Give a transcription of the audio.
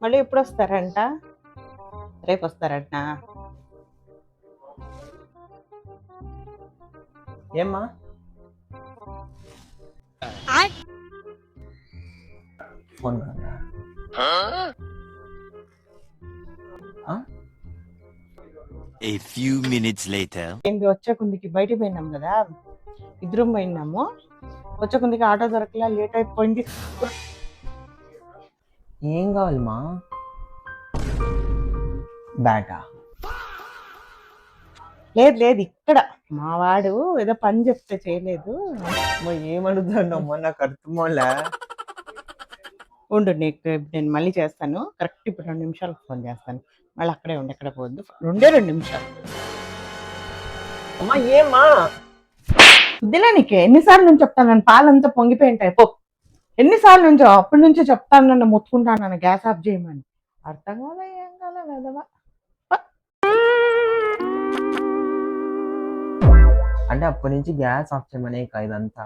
మళ్ళీ ఎప్పుడు వస్తారంట? రేపు వస్తారంట. ఏమ్మా phone A few minutes later. ఏంది వచ్చే కొందికి బయటికి పోయినాం కదా, ఇద్దరం పోయినాము. వచ్చే కొందికి ఆటో దొరకలా, లేట్ అయిపోయింది. ఏం కావాలి మా బ్యాటా లేదు లేదు, ఇక్కడ మా వాడు ఏదో పని చెప్తే చేయలేదు. ఏమడుగుతున్నావు నాకు అర్థమోలే. ఉండు, నేను మళ్ళీ చేస్తాను. కరెక్ట్ ఇప్పుడు 2 నిమిషాలకు ఫోన్ చేస్తాను. మళ్ళీ అక్కడే ఉండి ఎక్కడ పోవద్దు. 2 నిమిషాలు. అమ్మా ఏమ్మా వద్దులే, నీకు ఎన్నిసార్లు నుంచి చెప్తాను, నన్ను పాలంతా పొంగిపోయి ఉంటాయి పో. ఎన్నిసార్లు నుంచో అప్పటి నుంచి చెప్తాను, నన్ను ముత్తుకుంటాను, నన్ను గ్యాస్ ఆఫ్ చేయమని. అర్థం కాలే, ఏం కాలే వెదవా. అంటే అప్పటి నుంచి గ్యాస్ ఆఫ్ చేయమనే ఇదంతా.